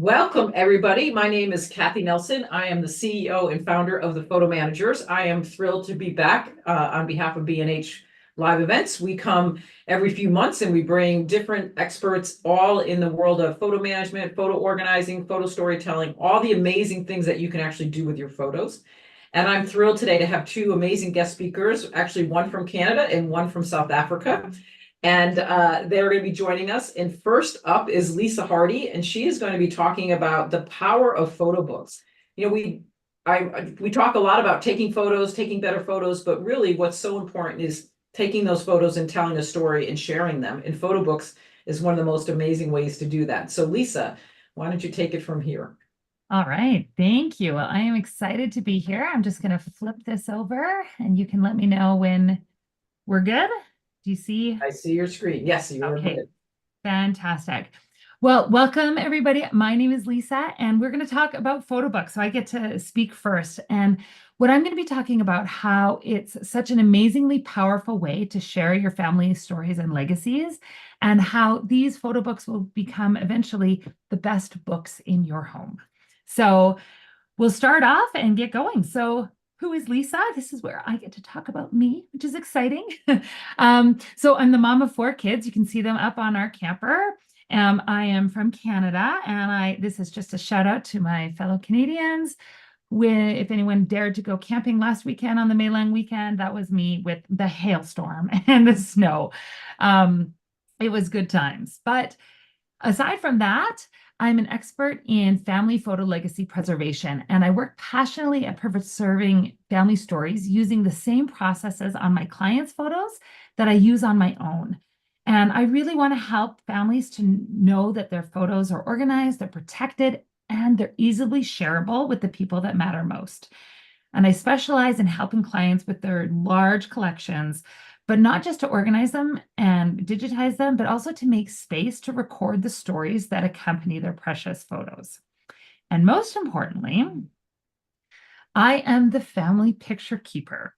Welcome, everybody. My name is Kathy Nelson. I am the CEO and founder of the Photo Managers. I am thrilled to be back on behalf of B&H Live Events. We come every few months and we bring different experts all in the world of photo management, photo organizing, photo storytelling, all the amazing things that you can actually do with your photos. And I'm thrilled today to have two amazing guest speakers, actually one from Canada and one from South Africa. And they're going to be joining us. And first up is Lisa Hardie, and she is going to be talking about the power of photo books. You know, we talk a lot about taking photos, taking better photos, but really what's so important is taking those photos and telling a story and sharing them. And photo books is one of the most amazing ways to do that. So Lisa, why don't you take it from here? All right, thank you. Well, I am excited to be here. I'm just going to flip this over and you can let me know when we're good. Do you see? I see your screen. Yes, you are Okay, good. fantastic. Well, welcome everybody. My name is Lisa and we're going to talk about photo books. So I get to speak first. And what I'm going to be talking about how it's such an amazingly powerful way to share your family stories and legacies, and how these photo books will become eventually the best books in your home. So we'll start off and get going. So who is Lisa? This is where I get to talk about me, which is exciting. So I'm the mom of 4 kids. You can see them up on our camper. I am from Canada, and this is just a shout out to my fellow Canadians. If anyone dared to go camping last weekend on the Maylang weekend, that was me with the hailstorm and the snow. It was good times. But aside from that, I'm an expert in family photo legacy preservation, and I work passionately at preserving family stories using the same processes on my clients' photos that I use on my own. And I really want to help families to know that their photos are organized, they're protected, and they're easily shareable with the people that matter most. And I specialize in helping clients with their large collections, but not just to organize them and digitize them, but also to make space to record the stories that accompany their precious photos. And most importantly, I am the family picture keeper.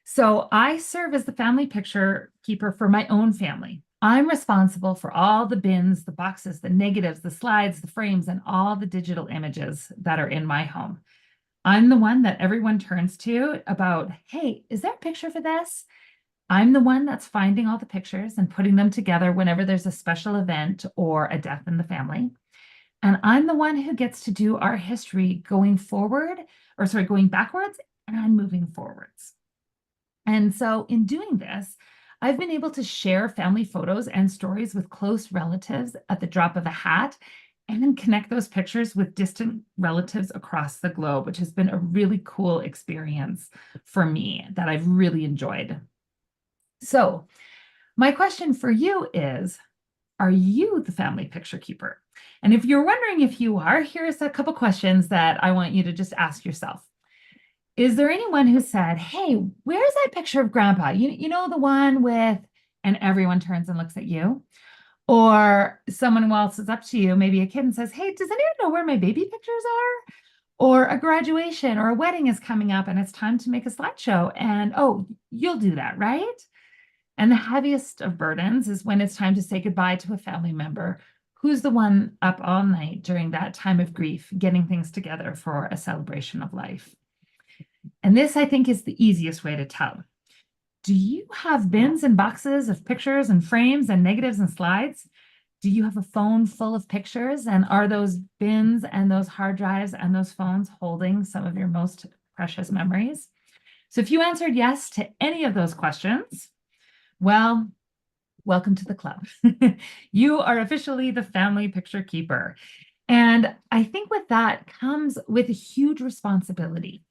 So I serve as the family picture keeper for my own family. I'm responsible for all the bins, the boxes, the negatives, the slides, the frames, and all the digital images that are in my home. I'm the one that everyone turns to about, hey, is there a picture for this? I'm the one that's finding all the pictures and putting them together whenever there's a special event or a death in the family. And I'm the one who gets to do our history going backwards and moving forwards. And so in doing this, I've been able to share family photos and stories with close relatives at the drop of a hat, and then connect those pictures with distant relatives across the globe, which has been a really cool experience for me that I've really enjoyed. So my question for you is, are you the family picture keeper? And if you're wondering if you are, here's a couple questions that I want you to just ask yourself. Is there anyone who said, hey, where's that picture of grandpa? You know, the one with, and everyone turns and looks at you? Or someone waltzes up to you, maybe a kid, and says, hey, does anyone know where my baby pictures are? Or a graduation or a wedding is coming up and it's time to make a slideshow. And oh, you'll do that, right? And the heaviest of burdens is when it's time to say goodbye to a family member. Who's the one up all night during that time of grief, getting things together for a celebration of life? And this, I think, is the easiest way to tell. Do you have bins and boxes of pictures and frames and negatives and slides? Do you have a phone full of pictures? And are those bins and those hard drives and those phones holding some of your most precious memories? So if you answered yes to any of those questions, well, welcome to the club. You are officially the family picture keeper. And I think with that comes with a huge responsibility.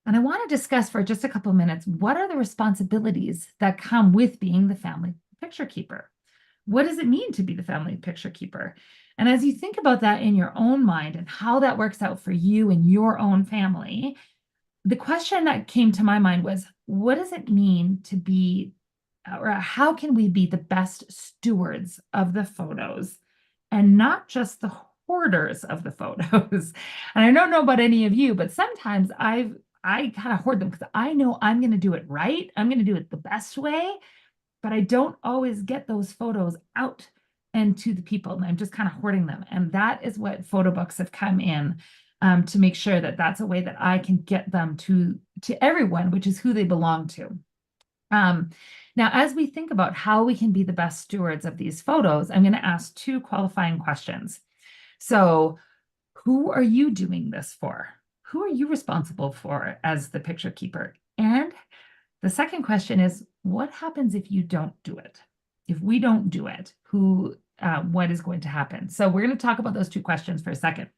And I want to discuss for just a couple of minutes, what are the responsibilities that come with being the family picture keeper? What does it mean to be the family picture keeper? And as you think about that in your own mind and how that works out for you and your own family, the question that came to my mind was, what does it mean to be, or how can we be the best stewards of the photos and not just the hoarders of the photos? And I don't know about any of you, but sometimes I kind of hoard them because I know I'm going to do it right. I'm going to do it the best way, but I don't always get those photos out and to the people, and I'm just kind of hoarding them. And that is what photo books have come in, to make sure that that's a way that I can get them to everyone, which is who they belong to. Now, as we think about how we can be the best stewards of these photos, I'm going to ask two qualifying questions. So, who are you doing this for? Who are you responsible for as the picture keeper? And the second question is, what happens if you don't do it? If we don't do it, what is going to happen? So we're going to talk about those two questions for a second.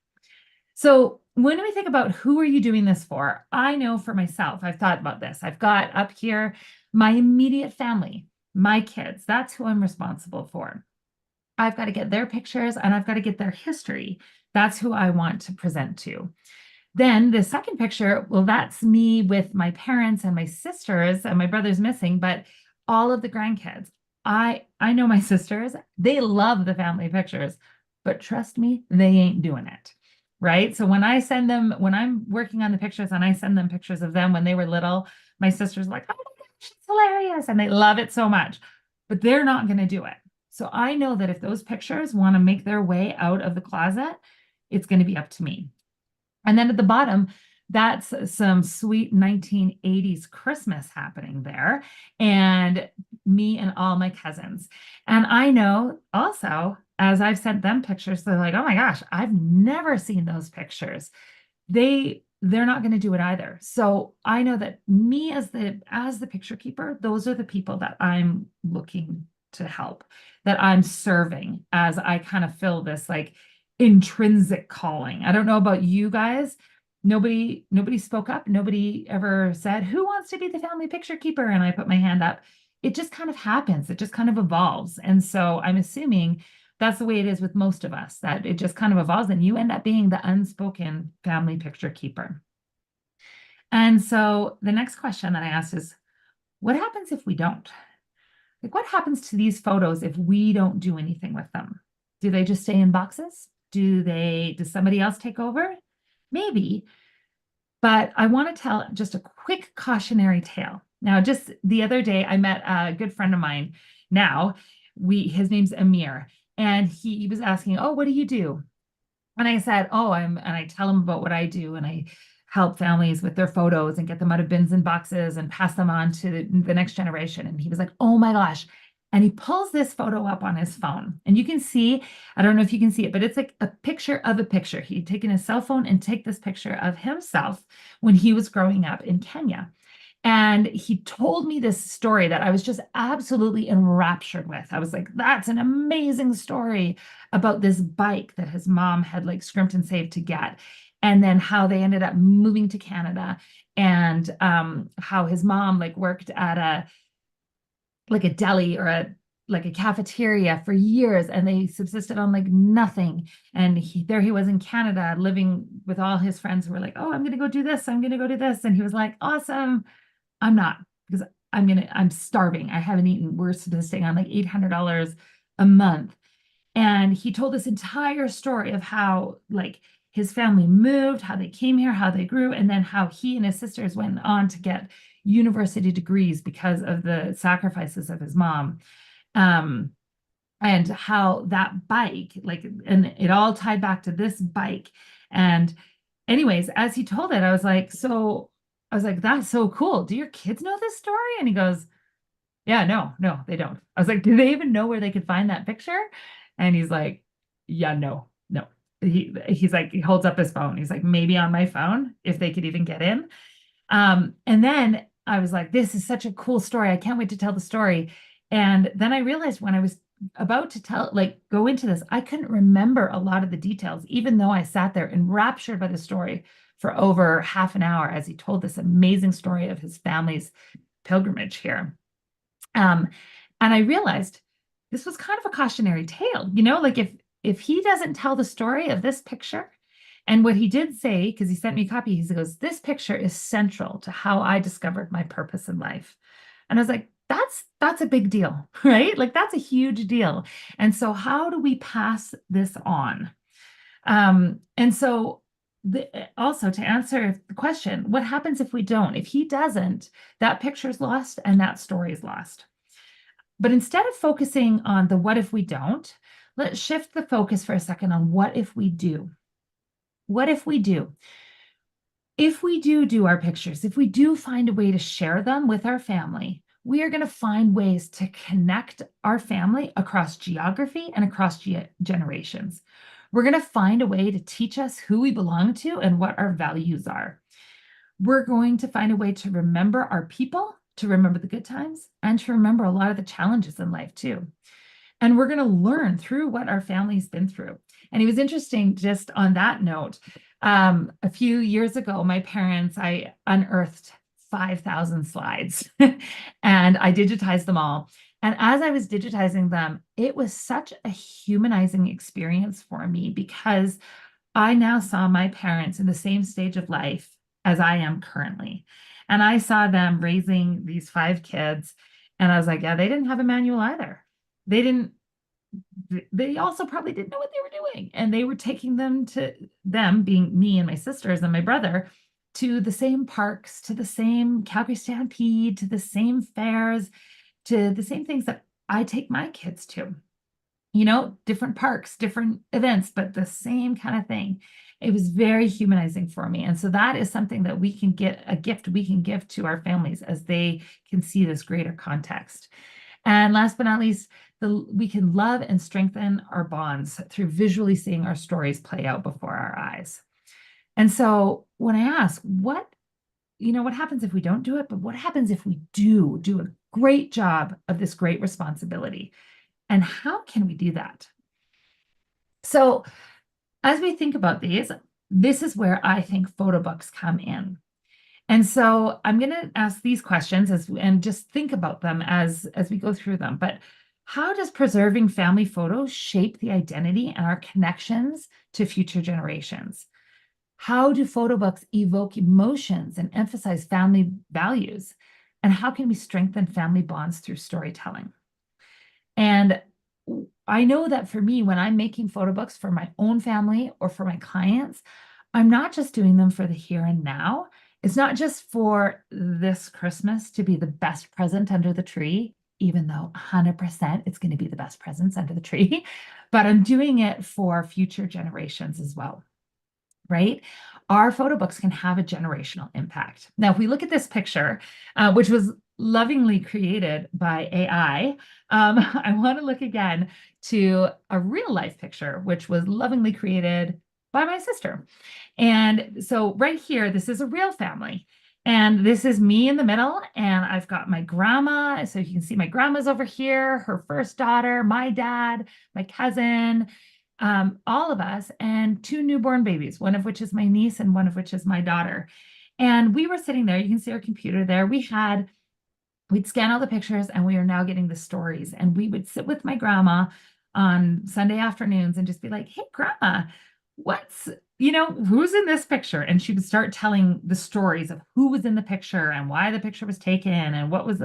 So when we think about who are you doing this for, I know for myself, I've thought about this. I've got up here my immediate family, my kids. That's who I'm responsible for. I've got to get their pictures and I've got to get their history. That's who I want to present to. Then the second picture, well, that's me with my parents and my sisters, and my brother's missing, but all of the grandkids. I know my sisters, they love the family pictures, but trust me, they ain't doing it. Right. So when I'm working on the pictures and I send them pictures of them when they were little, my sister's like, oh my gosh, it's hilarious. And they love it so much, but they're not going to do it. So I know that if those pictures want to make their way out of the closet, it's going to be up to me. And then at the bottom, that's some sweet 1980s Christmas happening there, and me and all my cousins. And I know also, as I've sent them pictures, they're like, oh my gosh, I've never seen those pictures. They're not going to do it either. So I know that me as the picture keeper, those are the people that I'm looking to help, that I'm serving as I kind of fill this like intrinsic calling. I don't know about you guys. Nobody spoke up. Nobody ever said, who wants to be the family picture keeper? And I put my hand up. It just kind of happens. It just kind of evolves. And so I'm assuming that's the way it is with most of us, that it just kind of evolves and you end up being the unspoken family picture keeper. And so the next question that I asked is, what happens if we don't? Like, what happens to these photos if we don't do anything with them? Do they just stay in boxes? Does somebody else take over? Maybe. But I want to tell just a quick cautionary tale. Now, just the other day, I met a good friend of mine. Now, his name's Amir, and he was asking, oh, what do you do? And I said, and I tell him about what I do, and I help families with their photos and get them out of bins and boxes and pass them on to the next generation. And he was like, oh my gosh. And he pulls this photo up on his phone. And you can see, I don't know if you can see it, but it's like a picture of a picture. He'd taken his cell phone and take this picture of himself when he was growing up in Kenya. And he told me this story that I was just absolutely enraptured with. I was like, that's an amazing story about this bike that his mom had like scrimped and saved to get. And then how they ended up moving to Canada, and how his mom like worked at a deli or a cafeteria for years, and they subsisted on like nothing. And there he was in Canada living with all his friends who were like, oh, I'm going to go do this. I'm going to go do this. And he was like, awesome. I'm not, because I'm starving. I haven't eaten. We're subsisting on like $800 a month. And he told this entire story of how like his family moved, how they came here, how they grew, and then how he and his sisters went on to get university degrees because of the sacrifices of his mom. And how that bike, and it all tied back to this bike. And anyways, as he told it, I was like, that's so cool. Do your kids know this story? And he goes, yeah, no, they don't. I was like, do they even know where they could find that picture? And he's like, yeah, no. He's like, he holds up his phone. He's like, maybe on my phone, if they could even get in. And then I was like, this is such a cool story. I can't wait to tell the story. And then I realized when I was about to go into this, I couldn't remember a lot of the details, even though I sat there enraptured by the story for over half an hour as he told this amazing story of his family's pilgrimage here. And I realized this was kind of a cautionary tale, like if he doesn't tell the story of this picture. And what he did say, because he sent me a copy, he goes, this picture is central to how I discovered my purpose in life. And I was like, that's a big deal, right? Like that's a huge deal. And so how do we pass this on? And so also to answer the question, what happens if we don't? If he doesn't, that picture's lost and that story is lost. But instead of focusing on the what if we don't, let's shift the focus for a second on what if we do? What if we do? If we do our pictures, if we do find a way to share them with our family, we are going to find ways to connect our family across geography and across generations. We're going to find a way to teach us who we belong to and what our values are. We're going to find a way to remember our people, to remember the good times, and to remember a lot of the challenges in life too. And we're going to learn through what our family's been through. And it was interesting, just on that note, a few years ago, my parents, I unearthed 5,000 slides and I digitized them all. And as I was digitizing them, it was such a humanizing experience for me because I now saw my parents in the same stage of life as I am currently. And I saw them raising these 5 kids. And I was like, yeah, they didn't have a manual either. They also probably didn't know what they were doing. And they were taking them being me and my sisters and my brother, to the same parks, to the same Calgary Stampede, to the same fairs, to the same things that I take my kids to. Different parks, different events, but the same kind of thing. It was very humanizing for me. And so that is something that we can get, a gift we can give to our families as they can see this greater context. And last but not least, we can love and strengthen our bonds through visually seeing our stories play out before our eyes. And so when I ask, what happens if we don't do it, but what happens if we do a great job of this great responsibility? And how can we do that? So as we think about these, this is where I think photo books come in. And so I'm going to ask these questions and just think about them as we go through them. But how does preserving family photos shape the identity and our connections to future generations? How do photo books evoke emotions and emphasize family values? And how can we strengthen family bonds through storytelling? And I know that for me, when I'm making photo books for my own family or for my clients, I'm not just doing them for the here and now. It's not just for this Christmas to be the best present under the tree, even though 100% it's going to be the best presents under the tree, but I'm doing it for future generations as well, right? Our photo books can have a generational impact. Now, if we look at this picture, which was lovingly created by AI, I want to look again to a real life picture, which was lovingly created by my sister. And so right here, this is a real family. And this is me in the middle, and I've got my grandma. So you can see my grandma's over here, her first daughter, my dad, my cousin, all of us, and 2 newborn babies, one of which is my niece and one of which is my daughter. And we were sitting there, you can see our computer there. We'd scan all the pictures, and we are now getting the stories. And we would sit with my grandma on Sunday afternoons and just be like, hey, grandma, who's in this picture? And she would start telling the stories of who was in the picture and why the picture was taken and what was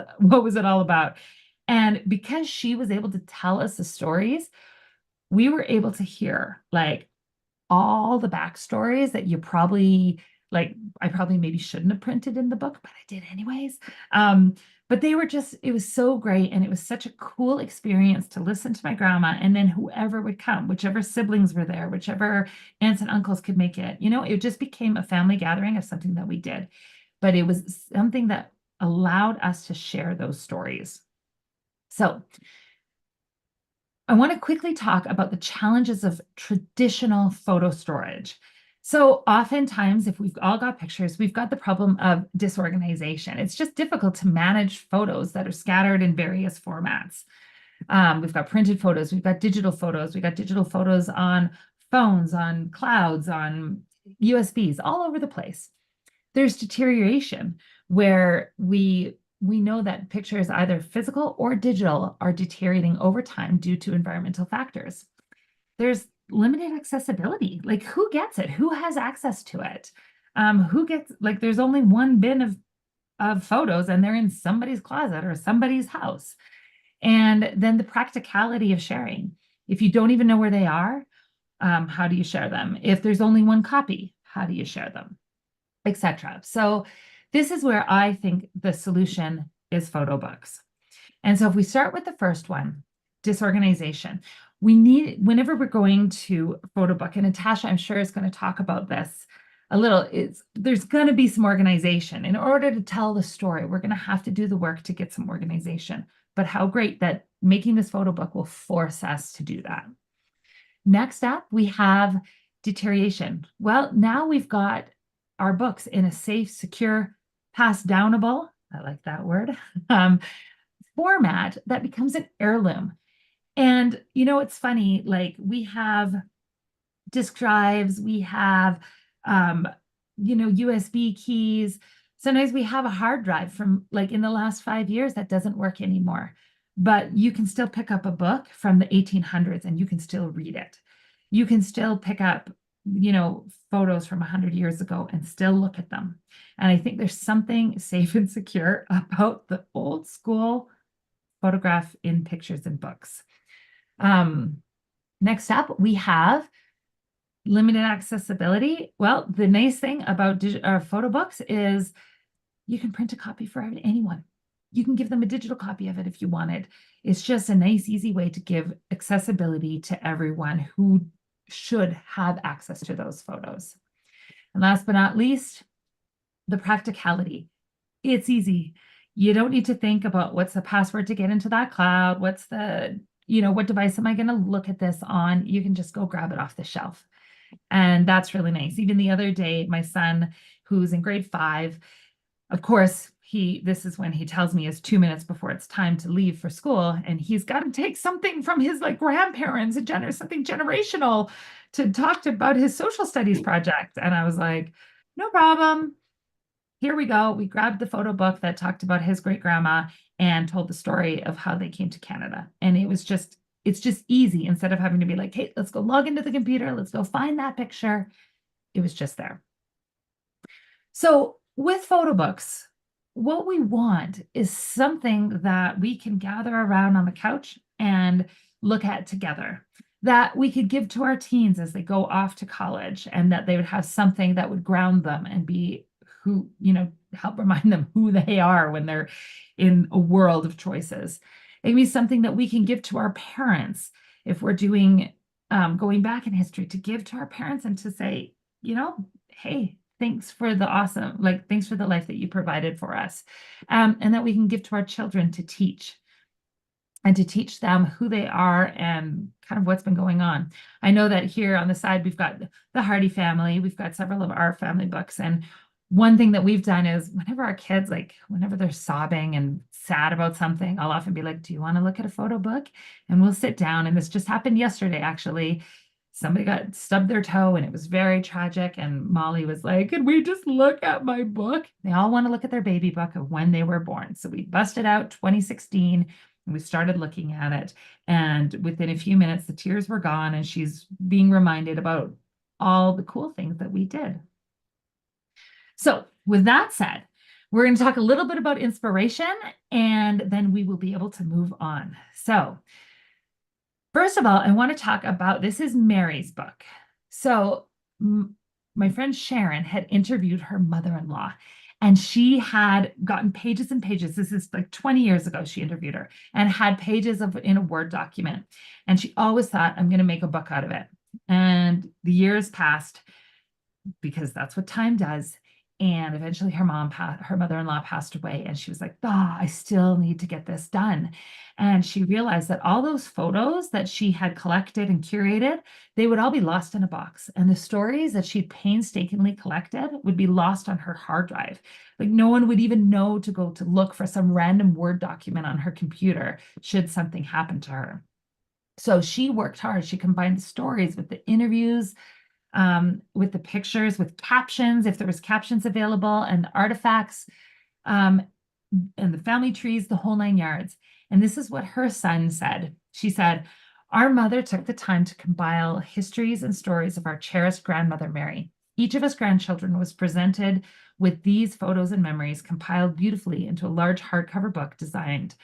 it all about. And because she was able to tell us the stories, we were able to hear like all the backstories that I probably maybe shouldn't have printed in the book, but I did anyways. But it was so great. And it was such a cool experience to listen to my grandma, and then whoever would come, whichever siblings were there, whichever aunts and uncles could make it, it just became a family gathering of something that we did. But it was something that allowed us to share those stories. So I want to quickly talk about the challenges of traditional photo storage. So oftentimes, if we've all got pictures, we've got the problem of disorganization. It's just difficult to manage photos that are scattered in various formats. We've got printed photos, we've got digital photos, we've got digital photos on phones, on clouds, on USBs, all over the place. There's deterioration where we know that pictures, either physical or digital, are deteriorating over time due to environmental factors. There's limited accessibility. Like, who gets it? Who has access to it? There's only one bin of photos, and they're in somebody's closet or somebody's house. And then the practicality of sharing. If you don't even know where they are, how do you share them? If there's only one copy, how do you share them? Etc. So this is where I think the solution is photo books. And so if we start with the first one, disorganization, whenever we're going to photo book, and Natasha, I'm sure, is going to talk about this a little, there's going to be some organization. In order to tell the story, we're going to have to do the work to get some organization. But how great that making this photo book will force us to do that. Next up, we have deterioration. Well, now we've got our books in a safe, secure, pass downable, I like that word, format that becomes an heirloom. And, it's funny, like we have disk drives, we have, USB keys. Sometimes we have a hard drive from like in the last 5 years that doesn't work anymore, but you can still pick up a book from the 1800s and you can still read it. You can still pick up, photos from 100 years ago and still look at them. And I think there's something safe and secure about the old school photograph in pictures and books. Next up, we have limited accessibility. Well, the nice thing about photo books is you can print a copy for anyone. You can give them a digital copy of it if you wanted. It's just a nice, easy way to give accessibility to everyone who should have access to those photos. And last but not least, the practicality. It's easy. You don't need to think about what's the password to get into that cloud. What's the, what device am I going to look at this on? You can just go grab it off the shelf. And that's really nice. Even the other day, my son, who's in grade 5, of course, this is when he tells me is 2 minutes before it's time to leave for school. And he's got to take something from his grandparents, something generational to talk about his social studies project. And I was like, no problem. Here we go. We grabbed the photo book that talked about his great grandma and told the story of how they came to Canada. And it's just easy. Instead of having to be like, hey, let's go log into the computer. Let's go find that picture. It was just there. So with photo books, what we want is something that we can gather around on the couch and look at together, that we could give to our teens as they go off to college, and that they would have something that would ground them and be who, help remind them who they are when they're in a world of choices. It can be something that we can give to our parents if we're doing, going back in history, to give to our parents and to say, hey, thanks for thanks for the life that you provided for us. And that we can give to our children to teach them who they are and kind of what's been going on. I know that here on the side, we've got the Hardie family. We've got several of our family books. And one thing that we've done is whenever our kids, whenever they're sobbing and sad about something, I'll often be like, do you want to look at a photo book? And we'll sit down. And this just happened yesterday, actually. Somebody got stubbed their toe and it was very tragic. And Molly was like, could we just look at my book? They all want to look at their baby book of when they were born. So we busted out 2016 and we started looking at it. And within a few minutes, the tears were gone and she's being reminded about all the cool things that we did. So with that said, we're going to talk a little bit about inspiration and then we will be able to move on. So first of all, I want to talk about, this is Mary's book. So my friend Sharon had interviewed her mother-in-law and she had gotten pages and pages. This is 20 years ago, she interviewed her and had pages in a Word document. And she always thought, I'm going to make a book out of it. And the years passed because that's what time does. And eventually her mother-in-law passed away and she was like, I still need to get this done. And she realized that all those photos that she had collected and curated, they would all be lost in a box. And the stories that she painstakingly collected would be lost on her hard drive. No one would even know to go to look for some random Word document on her computer should something happen to her. So she worked hard. She combined the stories with the interviews, with the pictures, with captions, if there was captions available, and the artifacts, and the family trees, the whole 9 yards. And this is what her son said. She said, our mother took the time to compile histories and stories of our cherished grandmother, Mary. Each of us grandchildren was presented with these photos and memories compiled beautifully into a large hardcover book designed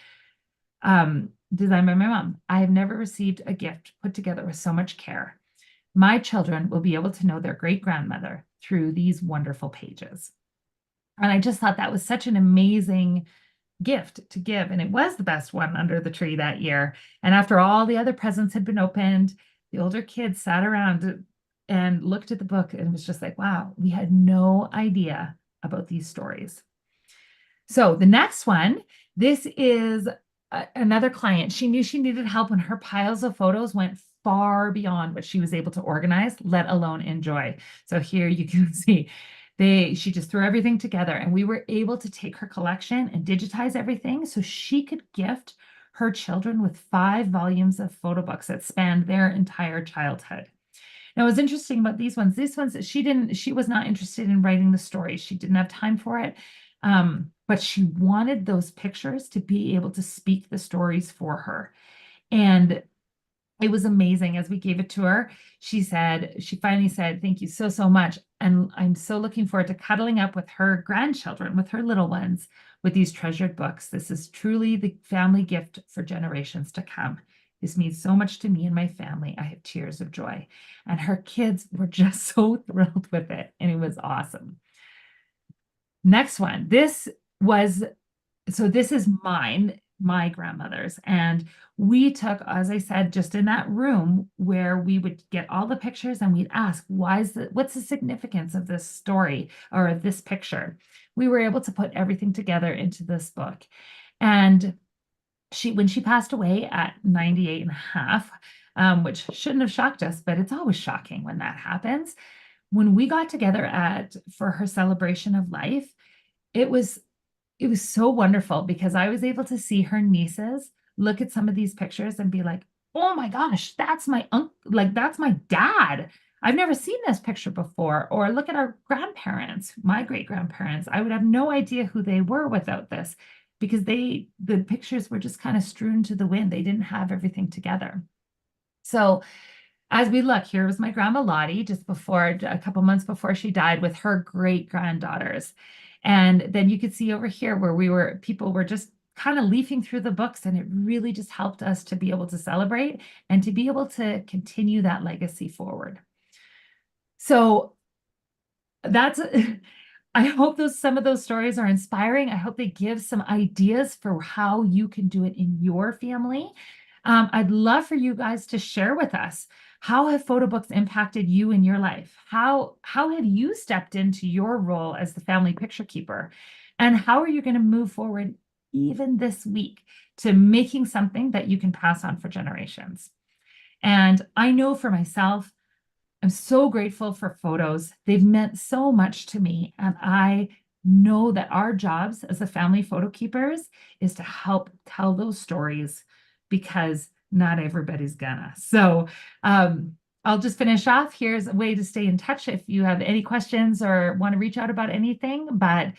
by my mom. I have never received a gift put together with so much care. My children will be able to know their great-grandmother through these wonderful pages. And I just thought that was such an amazing gift to give. And it was the best one under the tree that year. And after all the other presents had been opened, the older kids sat around and looked at the book and was just like, wow, we had no idea about these stories. So the next one, this is another client. She knew she needed help when her piles of photos went far beyond what she was able to organize, let alone enjoy. So here you can see she just threw everything together, and we were able to take her collection and digitize everything so she could gift her children with 5 volumes of photo books that spanned their entire childhood. Now, what's interesting about these ones, she was not interested in writing the story. She didn't have time for it. But she wanted those pictures to be able to speak the stories for her. And it was amazing. As we gave it to her, she finally said, thank you so, so much. And I'm so looking forward to cuddling up with her grandchildren, with her little ones, with these treasured books. This is truly the family gift for generations to come. This means so much to me and my family. I have tears of joy. And her kids were just so thrilled with it. And it was awesome. Next one. This is my grandmother's. And we took, as I said, just in that room where we would get all the pictures and we'd ask, what's the significance of this story or this picture? We were able to put everything together into this book. And when she passed away at 98 and a half, which shouldn't have shocked us, but it's always shocking when that happens. When we got together for her celebration of life, it was so wonderful because I was able to see her nieces look at some of these pictures and be like, oh my gosh, that's my uncle, like that's my dad. I've never seen this picture before. Or look at our grandparents, my great-grandparents. I would have no idea who they were without this because the pictures were just kind of strewn to the wind. They didn't have everything together. So as we look, here was my grandma Lottie just a couple months before she died with her great-granddaughters. And then you could see over here where people were just kind of leafing through the books, and it really just helped us to be able to celebrate and to be able to continue that legacy forward. So I hope some of those stories are inspiring. I hope they give some ideas for how you can do it in your family. I'd love for you guys to share with us, how have photo books impacted you in your life? How have you stepped into your role as the family picture keeper? And how are you going to move forward even this week to making something that you can pass on for generations? And I know for myself, I'm so grateful for photos. They've meant so much to me. And I know that our jobs as the family photo keepers is to help tell those stories, because not everybody's gonna. So I'll just finish off. Here's a way to stay in touch if you have any questions or want to reach out about anything. But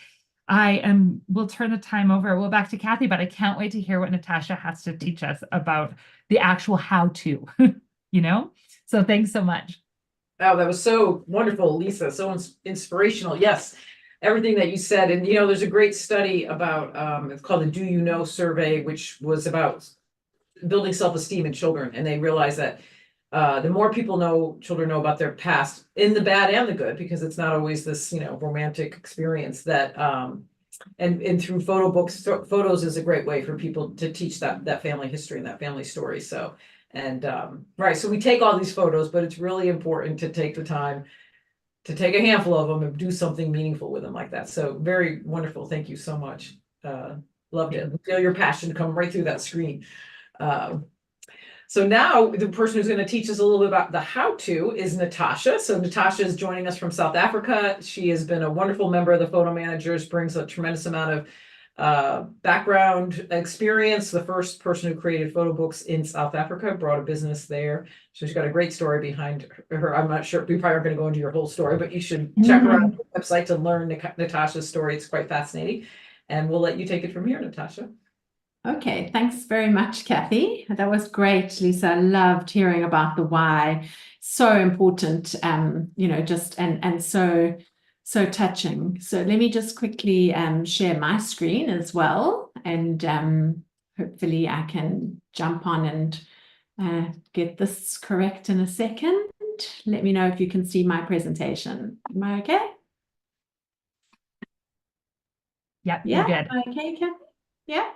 we'll turn the time over. We'll back to Kathy, but I can't wait to hear what Natasha has to teach us about the actual how-to, So thanks so much. Oh, that was so wonderful, Lisa. So inspirational. Yes, everything that you said. And, there's a great study about, it's called the Do You Know survey, which was about building self-esteem in children. And they realized that the more children know about their past, in the bad and the good, because it's not always this, romantic experience, that and through photos is a great way for people to teach that family history and that family story. So, and right, so we take all these photos, but it's really important to take the time to take a handful of them and do something meaningful with them like that. So very wonderful. Thank you so much. Loved it. Feel your passion come right through that screen. So now the person who's going to teach us a little bit about the how-to is Natasha. So Natasha is joining us from South Africa. She has been a wonderful member of the Photo Managers, brings a tremendous amount of background experience. The first person who created photo books in South Africa, brought a business there. So she's got a great story behind her. I'm not sure, we probably aren't going to go into your whole story, but you should check her out on the website to learn Natasha's story. It's quite fascinating. And we'll let you take it from here, Natasha. Okay, thanks very much, Kathy. That was great, Lisa. I loved hearing about the why. So important, just and so touching. So let me just quickly share my screen as well, and hopefully I can jump on and get this correct in a second. Let me know if you can see my presentation. Am I okay? Yep, you're good. Okay, Kathy. Yeah.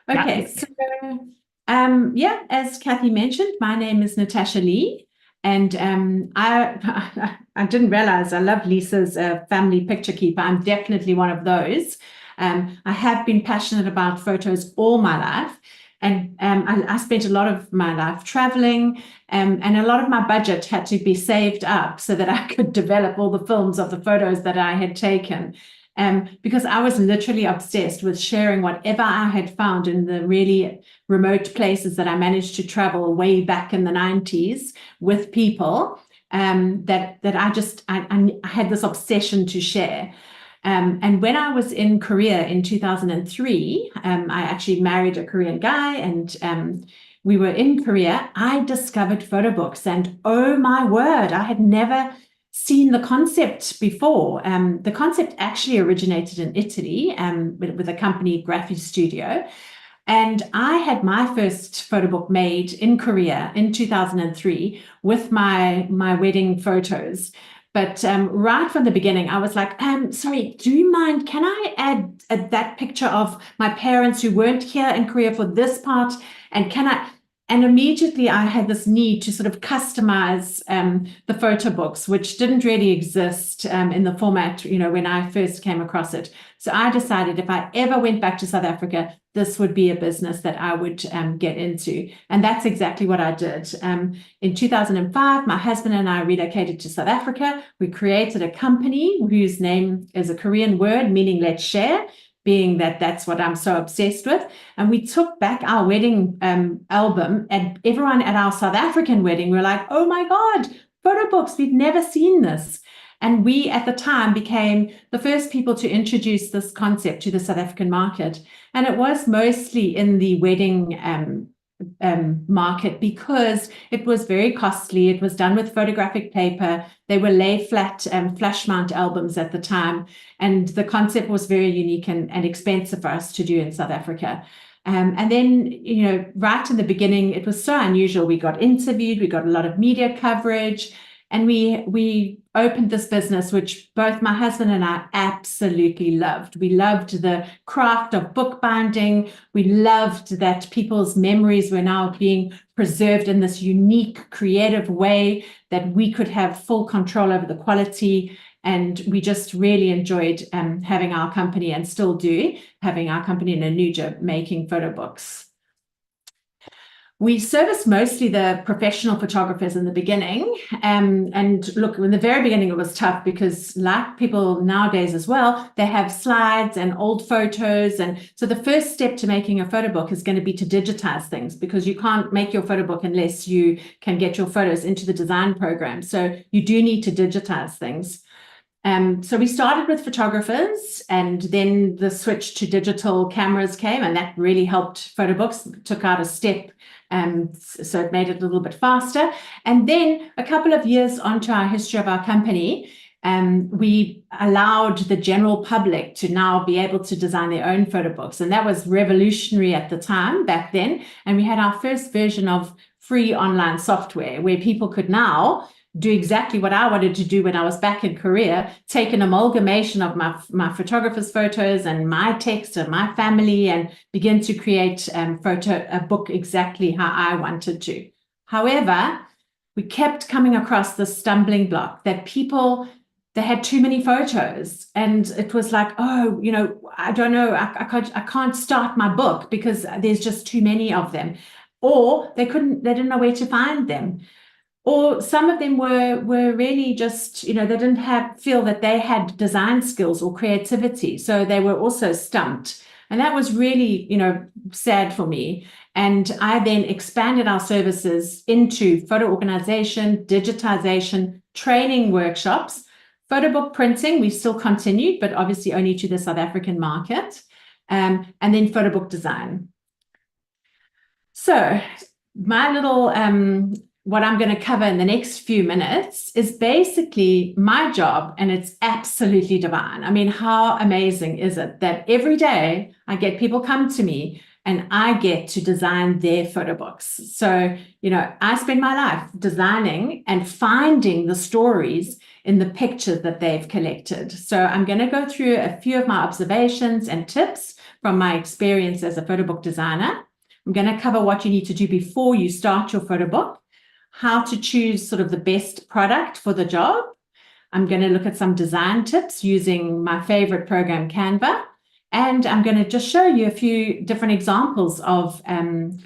Yeah. Okay. So, yeah, as Kathy mentioned, my name is Natasha Lee, and I I didn't realize I love Lisa's family picture keeper. I'm definitely one of those. I have been passionate about photos all my life, and I spent a lot of my life traveling, and a lot of my budget had to be saved up so that I could develop all the films of the photos that I had taken. Because I was literally obsessed with sharing whatever I had found in the really remote places that I managed to travel way back in the 90s with people, that I had this obsession to share. And when I was in Korea in 2003, I actually married a Korean guy, and we were in Korea. I discovered photo books, and oh my word, I had never seen the concept before. The concept actually originated in Italy, with a company, Graphic Studio. And I had my first photo book made in Korea in 2003 with my wedding photos. But right from the beginning, I was like, sorry, do you mind? Can I add that picture of my parents who weren't here in Korea for this part? And can I? And immediately I had this need to sort of customize the photo books, which didn't really exist in the format, when I first came across it. So I decided if I ever went back to South Africa, this would be a business that I would get into. And that's exactly what I did. In 2005, my husband and I relocated to South Africa. We created a company whose name is a Korean word meaning let's share, being that that's what I'm so obsessed with. And we took back our wedding album, and everyone at our South African wedding were like, oh my God, photo books, we've never seen this. And we, at the time, became the first people to introduce this concept to the South African market. And it was mostly in the wedding market because it was very costly. It was done with photographic paper. They were lay flat flash mount albums at the time. And the concept was very unique and expensive for us to do in South Africa. And then, right in the beginning, it was so unusual. We got interviewed, we got a lot of media coverage, and we opened this business, which both my husband and I absolutely loved. We loved the craft of bookbinding. We loved that people's memories were now being preserved in this unique, creative way that we could have full control over the quality. And we just really enjoyed having our company, and still do, having our company in Anuja making photo books. We service mostly the professional photographers in the beginning. And look, in the very beginning, it was tough because, like people nowadays as well, they have slides and old photos. And so the first step to making a photo book is going to be to digitize things, because you can't make your photo book unless you can get your photos into the design program. So you do need to digitize things. So we started with photographers, and then the switch to digital cameras came, and that really helped photo books, took out a step. So it made it a little bit faster. And then a couple of years onto our history of our company, we allowed the general public to now be able to design their own photo books. And that was revolutionary at the time, back then. And we had our first version of free online software where people could now do exactly what I wanted to do when I was back in Korea, take an amalgamation of my photographer's photos and my text and my family, and begin to create a book exactly how I wanted to. However, we kept coming across this stumbling block that people, they had too many photos, and it was like, oh, I don't know, I can't start my book because there's just too many of them, or they didn't know where to find them. Or some of them were really just, they didn't feel that they had design skills or creativity. So they were also stumped. And that was really, sad for me. And I then expanded our services into photo organization, digitization, training workshops, photo book printing. We still continued, but obviously only to the South African market, and then photo book design. So my little what I'm going to cover in the next few minutes is basically my job, and it's absolutely divine. I mean, how amazing is it that every day I get people come to me and I get to design their photo books. So, I spend my life designing and finding the stories in the pictures that they've collected. So I'm going to go through a few of my observations and tips from my experience as a photo book designer. I'm going to cover what you need to do before you start your photo book, how to choose sort of the best product for the job. I'm going to look at some design tips using my favorite program, Canva. And I'm going to just show you a few different examples of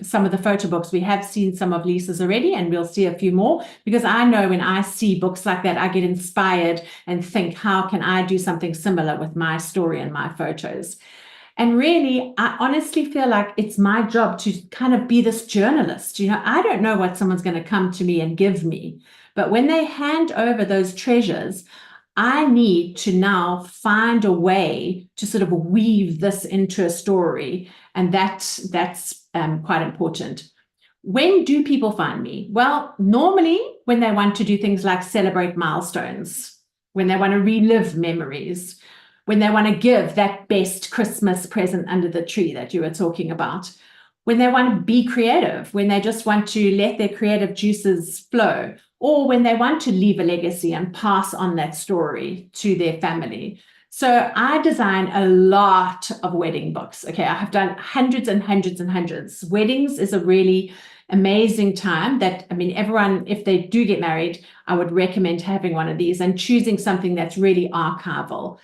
some of the photo books. We have seen some of Lisa's already, and we'll see a few more, because I know when I see books like that, I get inspired and think, how can I do something similar with my story and my photos? And really, I honestly feel like it's my job to kind of be this journalist. You know, I don't know what someone's going to come to me and give me, but when they hand over those treasures, I need to now find a way to sort of weave this into a story. And that's quite important. When do people find me? Well, normally when they want to do things like celebrate milestones, when they want to relive memories, when they want to give that best Christmas present under the tree that you were talking about, when they want to be creative, when they just want to let their creative juices flow, or when they want to leave a legacy and pass on that story to their family. So I design a lot of wedding books. Okay, I have done hundreds and hundreds and hundreds. Weddings is a really amazing time that, I mean, everyone, if they do get married, I would recommend having one of these and choosing something that's really archival.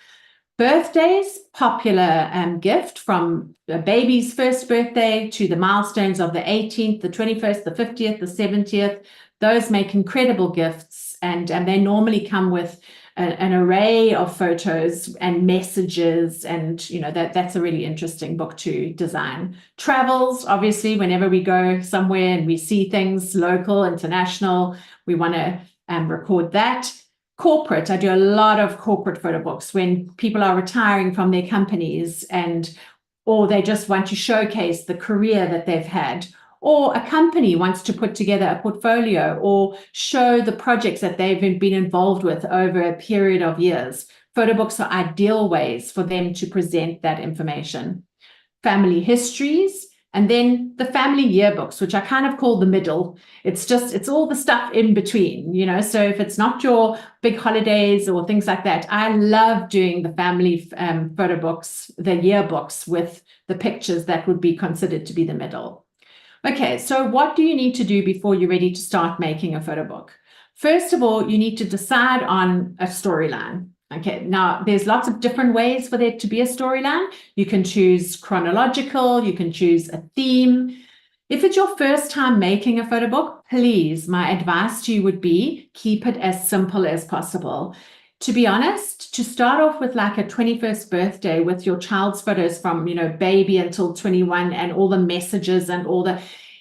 Birthdays, popular gift, from a baby's first birthday to the milestones of the 18th, the 21st, the 50th, the 70th. Those make incredible gifts, and they normally come with an array of photos and messages, and you know that's a really interesting book to design. Travels, obviously, whenever we go somewhere and we see things local, international, we want to record that. Corporate, I do a lot of corporate photo books when people are retiring from their companies, or they just want to showcase the career that they've had, or a company wants to put together a portfolio or show the projects that they've been involved with over a period of years. Photo books are ideal ways for them to present that information. Family histories, and then the family yearbooks, which I kind of call the middle. It's all the stuff in between, you know. So if it's not your big holidays or things like that, I love doing the family photo books, the yearbooks with the pictures that would be considered to be the middle. Okay, so what do you need to do before you're ready to start making a photo book? First of all, you need to decide on a storyline. Okay, now there's lots of different ways for there to be a storyline. You can choose chronological, you can choose a theme. If it's your first time making a photo book, please, my advice to you would be keep it as simple as possible. To be honest, to start off with like a 21st birthday with your child's photos from, you know, baby until 21 and all the messages and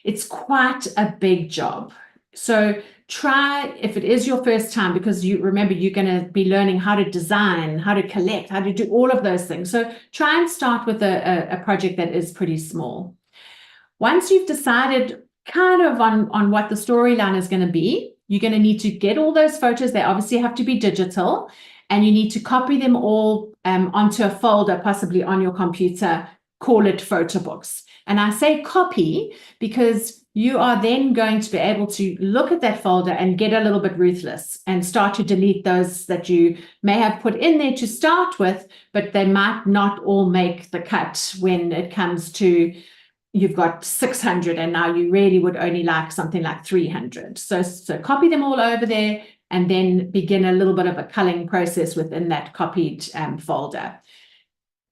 it's quite a big job. So try, if it is your first time, because you remember you're going to be learning how to design, how to collect, how to do all of those things. So try and start with a project that is pretty small. Once you've decided kind of on what the storyline is going to be, you're going to need to get all those photos. They obviously have to be digital, and you need to copy them all onto a folder, possibly on your computer. Call it photo books. And I say copy because you are then going to be able to look at that folder and get a little bit ruthless and start to delete those that you may have put in there to start with, but they might not all make the cut when it comes to you've got 600 and now you really would only like something like 300. So copy them all over there and then begin a little bit of a culling process within that copied folder.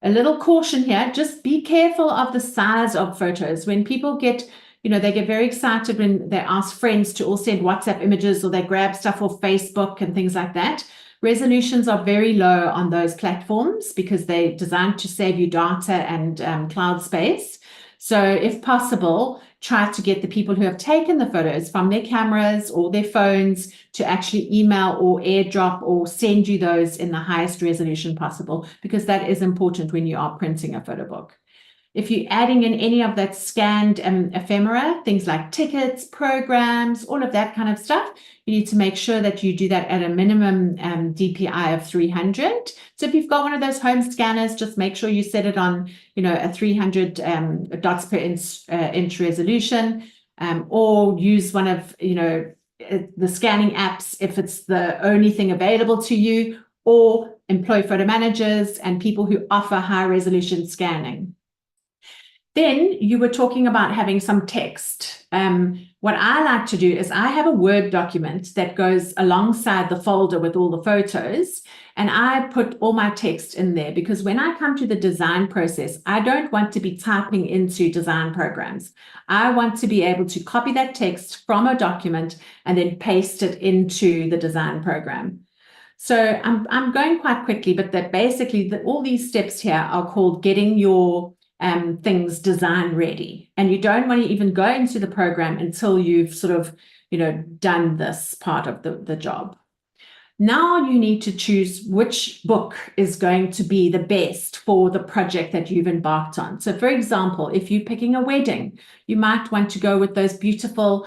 A little caution here, just be careful of the size of photos. When people get, they get very excited when they ask friends to all send WhatsApp images, or they grab stuff off Facebook and things like that. Resolutions are very low on those platforms because they're designed to save you data and cloud space. So if possible, try to get the people who have taken the photos from their cameras or their phones to actually email or airdrop or send you those in the highest resolution possible, because that is important when you are printing a photo book. If you're adding in any of that scanned ephemera, things like tickets, programs, all of that kind of stuff, you need to make sure that you do that at a minimum DPI of 300. So if you've got one of those home scanners, just make sure you set it on, a 300 dots per inch resolution, or use one of, the scanning apps if it's the only thing available to you, or employ photo managers and people who offer high resolution scanning. Then you were talking about having some text. What I like to do is I have a Word document that goes alongside the folder with all the photos, and I put all my text in there because when I come to the design process, I don't want to be typing into design programs. I want to be able to copy that text from a document and then paste it into the design program. So I'm going quite quickly, but that basically all these steps here are called getting your things design ready. And you don't want to even go into the program until you've sort of, done this part of the job. Now you need to choose which book is going to be the best for the project that you've embarked on. So for example, if you're picking a wedding, you might want to go with those beautiful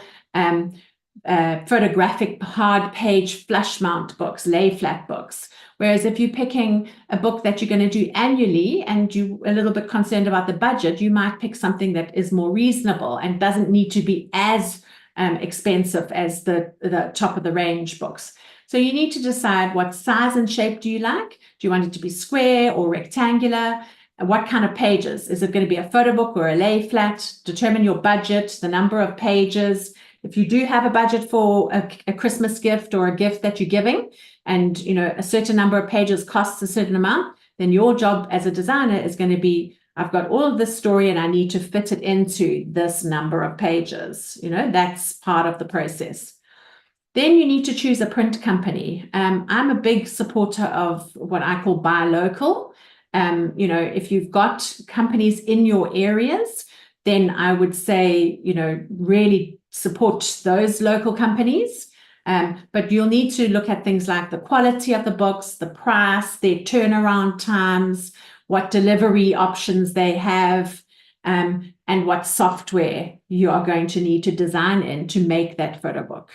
photographic hard page flush mount books, lay flat books. Whereas if you're picking a book that you're going to do annually and you're a little bit concerned about the budget, you might pick something that is more reasonable and doesn't need to be as expensive as the top of the range books. So you need to decide what size and shape do you like? Do you want it to be square or rectangular? What kind of pages? Is it going to be a photo book or a lay flat? Determine your budget, the number of pages. If you do have a budget for a Christmas gift or a gift that you're giving, and a certain number of pages costs a certain amount, then your job as a designer is going to be, I've got all of this story and I need to fit it into this number of pages. That's part of the process. Then you need to choose a print company. I'm a big supporter of what I call buy local. If you've got companies in your areas, then I would say, really support those local companies. But you'll need to look at things like the quality of the books, the price, their turnaround times, what delivery options they have, and what software you are going to need to design in to make that photo book.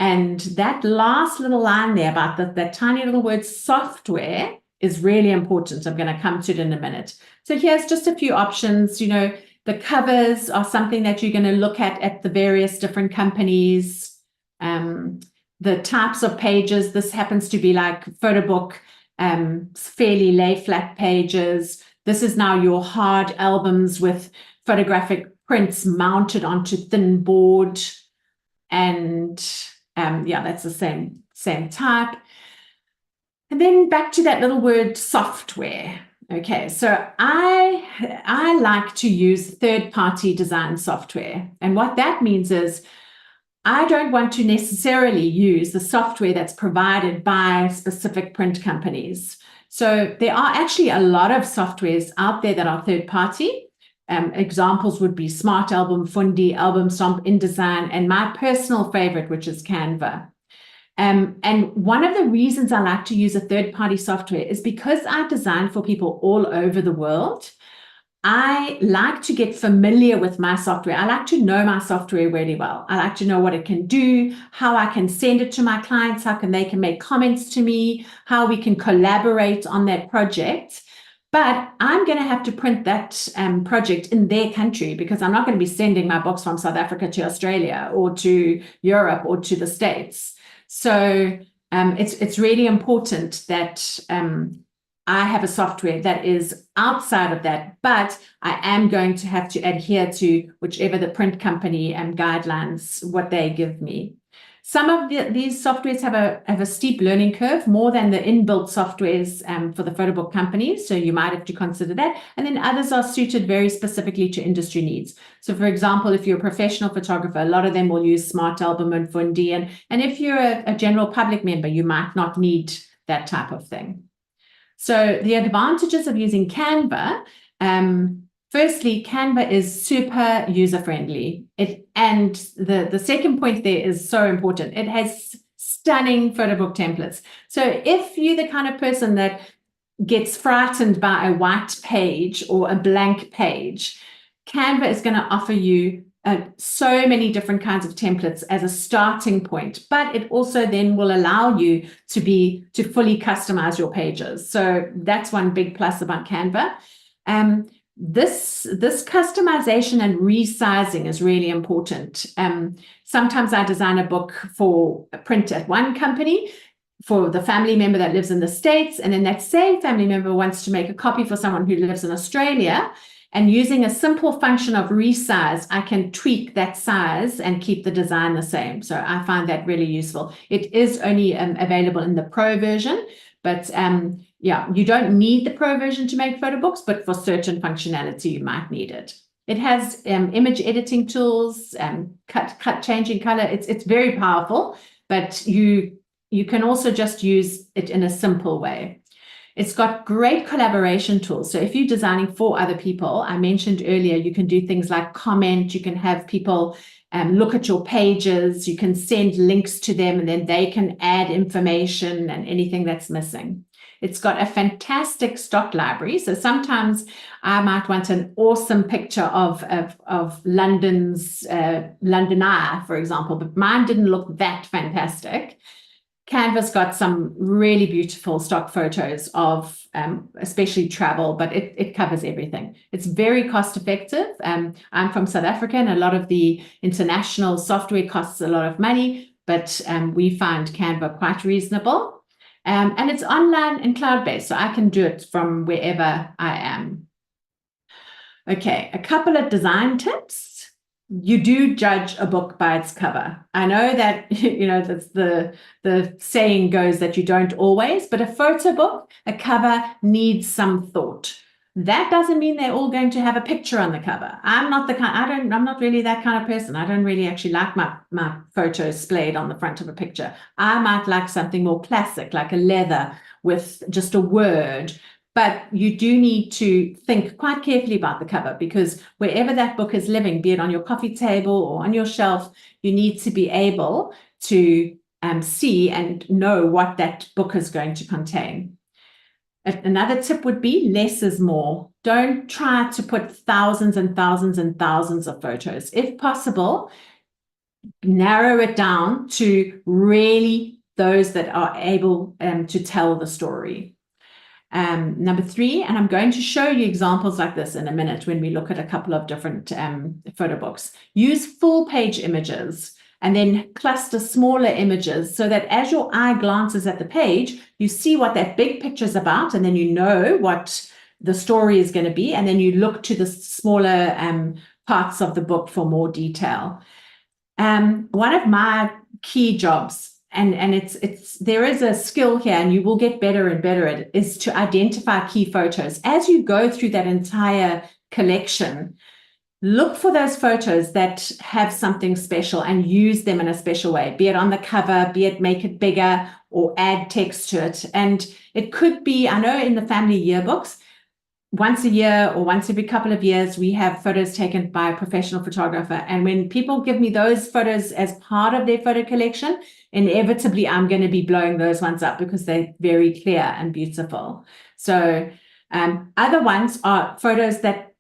And that last little line there about that tiny little word software is really important. I'm going to come to it in a minute. So here's just a few options. The covers are something that you're going to look at the various different companies. The types of pages, this happens to be like photo book, fairly lay flat pages. This is now your hard albums with photographic prints mounted onto thin board. And that's the same type. And then back to that little word software. Okay, so I like to use third-party design software. And what that means is I don't want to necessarily use the software that's provided by specific print companies. So there are actually a lot of softwares out there that are third-party. Examples would be Smart Album, Fundi, Album Stomp, InDesign, and my personal favorite, which is Canva. And one of the reasons I like to use a third-party software is because I design for people all over the world. I like to get familiar with my software. I like to know my software really well. I like to know what it can do, how I can send it to my clients, how they can make comments to me, how we can collaborate on that project. But I'm going to have to print that project in their country because I'm not going to be sending my books from South Africa to Australia or to Europe or to the States. So it's really important that I have a software that is outside of that, but I am going to have to adhere to whichever the print company and guidelines, what they give me. Some of these softwares have a steep learning curve, more than the inbuilt softwares for the photo book companies. So you might have to consider that. And then others are suited very specifically to industry needs. So for example, if you're a professional photographer, a lot of them will use Smart Album and Fundi. And if you're a general public member, you might not need that type of thing. So the advantages of using Canva, firstly, Canva is super user-friendly. And the second point there is so important. It has stunning photo book templates. So if you're the kind of person that gets frightened by a white page or a blank page, Canva is going to offer you so many different kinds of templates as a starting point, but it also then will allow you to fully customize your pages. So that's one big plus about Canva. This customization and resizing is really important. Sometimes I design a book for a print at one company for the family member that lives in the States, and then that same family member wants to make a copy for someone who lives in Australia. And using a simple function of resize, I can tweak that size and keep the design the same. So I find that really useful. It is only available in the Pro version, but yeah, you don't need the Pro version to make photo books, but for certain functionality, you might need it. It has image editing tools, changing color. It's very powerful, but you can also just use it in a simple way. It's got great collaboration tools. So if you're designing for other people, I mentioned earlier, you can do things like comment, you can have people look at your pages, you can send links to them, and then they can add information and anything that's missing. It's got a fantastic stock library. So sometimes I might want an awesome picture of London's London Eye, for example, but mine didn't look that fantastic. Canva's got some really beautiful stock photos of especially travel, but it covers everything. It's very cost effective. I'm from South Africa, and a lot of the international software costs a lot of money, but we find Canva quite reasonable. And it's online and cloud-based, so I can do it from wherever I am. Okay, a couple of design tips. You do judge a book by its cover. I know that, that's the saying goes that you don't always, but a photo book, a cover needs some thought. That doesn't mean they're all going to have a picture on the cover. I'm not really that kind of person. I don't really actually like my photos splayed on the front of a picture. I might like something more classic, like a leather with just a word. But you do need to think quite carefully about the cover, because wherever that book is living, be it on your coffee table or on your shelf, you need to be able to see and know what that book is going to contain. Another tip would be less is more. Don't try to put thousands and thousands and thousands of photos. If possible, narrow it down to really those that are able to tell the story. Number 3, and I'm going to show you examples like this in a minute when we look at a couple of different photo books. Use full page images and then cluster smaller images so that as your eye glances at the page, you see what that big picture is about, and then you know what the story is going to be, and then you look to the smaller parts of the book for more detail. One of my key jobs, and there is a skill here, and you will get better and better at it, is to identify key photos. As you go through that entire collection, look for those photos that have something special and use them in a special way, be it on the cover, be it make it bigger or add text to it. And it could be, I know in the family yearbooks, once a year or once every couple of years, we have photos taken by a professional photographer. And when people give me those photos as part of their photo collection, inevitably I'm going to be blowing those ones up because they're very clear and beautiful. So other ones are photos that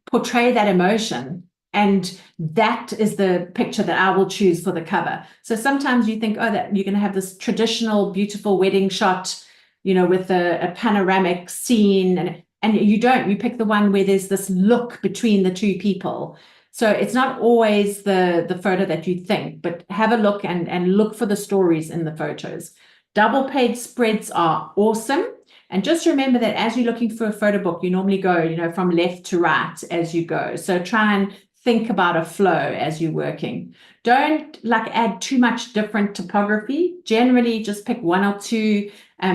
portray that emotion. And that is the picture that I will choose for the cover. So sometimes you think, oh, that you're going to have this traditional, beautiful wedding shot, with a panoramic scene, and you don't. You pick the one where there's this look between the two people. So it's not always the photo that you think, but have a look and look for the stories in the photos. Double page spreads are awesome. And just remember that as you're looking for a photo book, you normally go, from left to right as you go. So try and think about a flow as you're working. Don't add too much different typography. Generally, just pick 1 or 2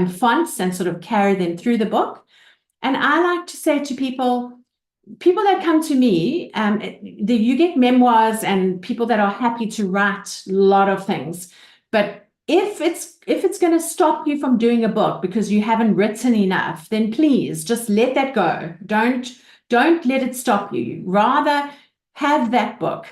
fonts and sort of carry them through the book. And I like to say to people that come to me, you get memoirs and people that are happy to write a lot of things. But if it's going to stop you from doing a book because you haven't written enough, then please just let that go. Don't let it stop you. Rather have that book.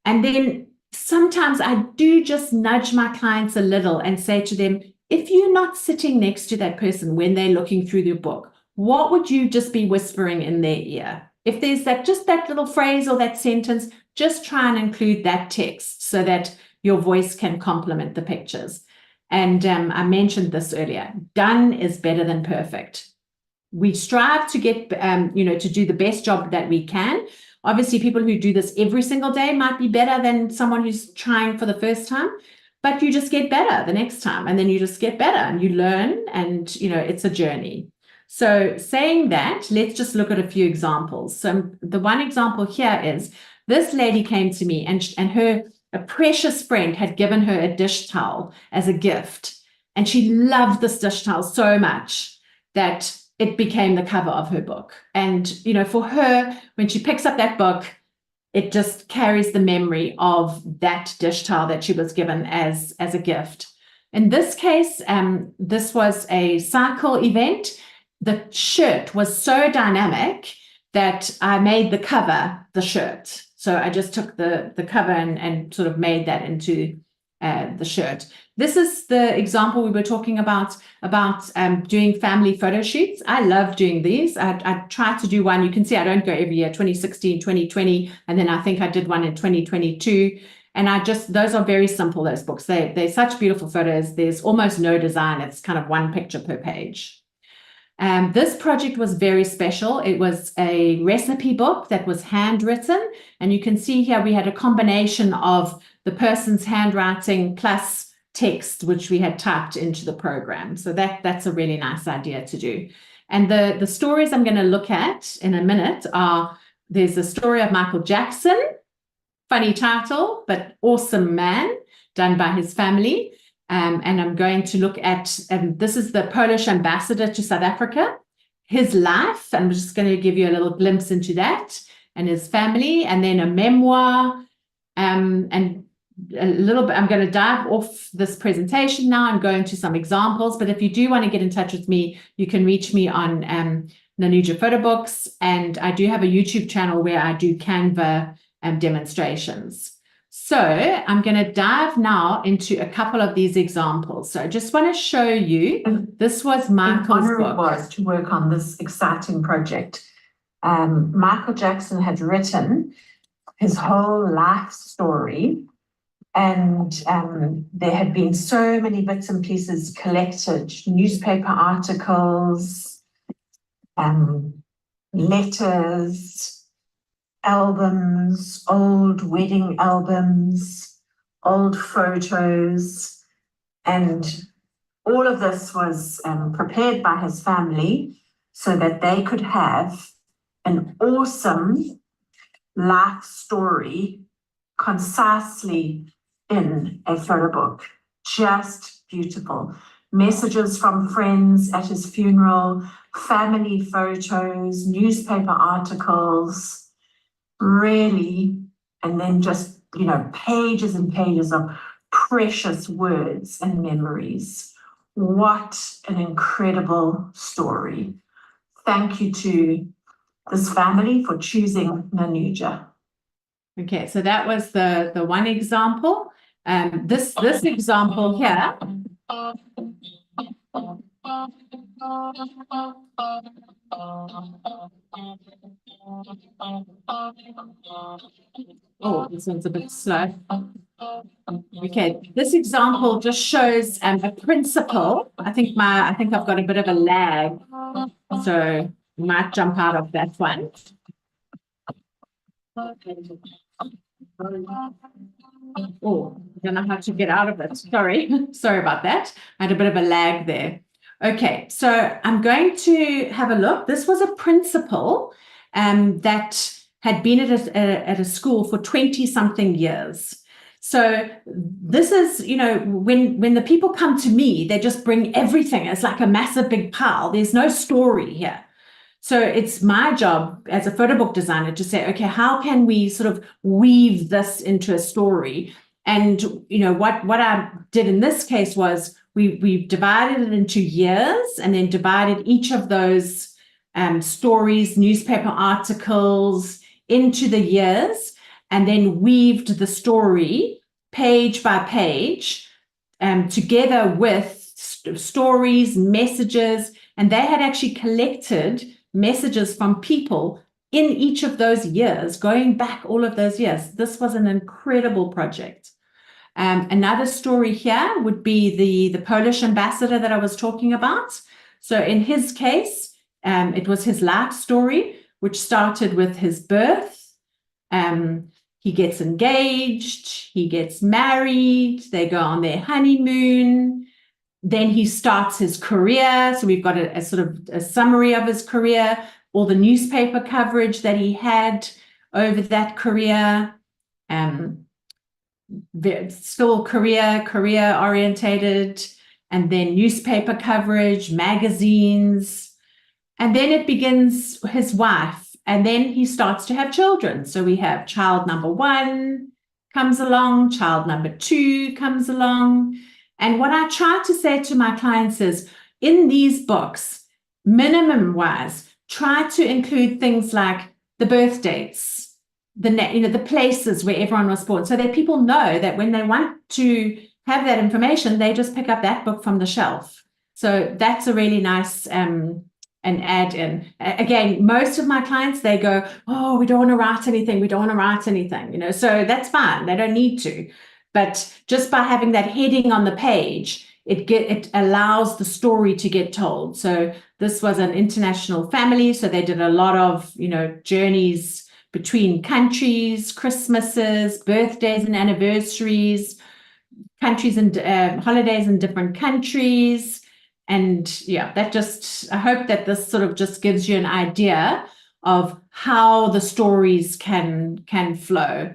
And then sometimes I do just nudge my clients a little and say to them, if you're not sitting next to that person when they're looking through your book, what would you just be whispering in their ear? If there's that little phrase or that sentence, just try and include that text so that your voice can complement the pictures. And I mentioned this earlier, done is better than perfect. We strive to get, to do the best job that we can. Obviously, people who do this every single day might be better than someone who's trying for the first time, but you just get better the next time, and then you just get better and you learn, and, it's a journey. So saying that, let's just look at a few examples. So the one example here is this lady came to me and a precious friend had given her a dish towel as a gift. And she loved this dish towel so much that it became the cover of her book. And, for her, when she picks up that book, it just carries the memory of that dish towel that she was given as a gift. In this case, this was a cycle event. The shirt was so dynamic that I made the cover the shirt. So I just took the cover and sort of made that into the shirt. This is the example we were talking about doing family photo shoots. I love doing these. I try to do one. You can see I don't go every year, 2016, 2020, and then I think I did one in 2022. And those are very simple, those books. They're such beautiful photos. There's almost no design. It's kind of one picture per page. This project was very special. It was a recipe book that was handwritten. And you can see here we had a combination of the person's handwriting plus text, which we had typed into the program. So that's a really nice idea to do. And the stories I'm going to look at in a minute there's the story of Michael Jackson, funny title, but awesome man, done by his family. And I'm going to look at, this is the Polish ambassador to South Africa, his life. I'm just going to give you a little glimpse into that and his family, and then a memoir, and a little bit. I'm going to dive off this presentation now and go into some examples. But if you do want to get in touch with me, you can reach me on Nanuja Photobooks, and I do have a YouTube channel where I do Canva demonstrations. So I'm going to dive now into a couple of these examples. So I just want to show you, this was Michael's book. It was to work on this exciting project. Michael Jackson had written his whole life story, and there had been so many bits and pieces collected, newspaper articles, letters, albums, old wedding albums, old photos, and all of this was prepared by his family so that they could have an awesome life story concisely in a photo book. Just beautiful. Messages from friends at his funeral, family photos, newspaper articles, really, and then just, pages and pages of precious words and memories. What an incredible story. Thank you to this family for choosing Nanuja. Okay, so that was the one example. This example here. Oh, this one's a bit slow. Okay, this example just shows a principle. I think I've got a bit of a lag, so I might jump out of that one. Oh, I don't know how to get out of it. Sorry about that. I had a bit of a lag there. Okay, so I'm going to have a look. This was a principal that had been at a school for 20-something years. So this is, when the people come to me, they just bring everything. It's like a massive big pile. There's no story here. So it's my job as a photo book designer to say, okay, how can we sort of weave this into a story? And, what I did in this case was we divided it into years and then divided each of those stories, newspaper articles into the years, and then weaved the story page by page together with stories, messages, and they had actually collected messages from people in each of those years, going back all of those years. This was an incredible project. Another story here would be the Polish ambassador that I was talking about. So in his case, it was his life story, which started with his birth. He gets engaged, he gets married, they go on their honeymoon. Then he starts his career. So we've got a sort of a summary of his career, all the newspaper coverage that he had over that career, still career orientated, and then newspaper coverage, magazines. And then it begins his wife, and then he starts to have children. So we have child number 1 comes along, child number 2 comes along. And what I try to say to my clients is, in these books, minimum wise, try to include things like the birth dates, the places where everyone was born, so that people know that when they want to have that information, they just pick up that book from the shelf. So that's a really nice an add in. Again, most of my clients, they go, oh, we don't want to write anything. We don't want to write anything, so that's fine. They don't need to. But just by having that heading on the page, it allows the story to get told. So this was an international family. So they did a lot of, journeys between countries, Christmases, birthdays and anniversaries, countries and holidays in different countries. And yeah, I hope that this sort of just gives you an idea of how the stories can flow.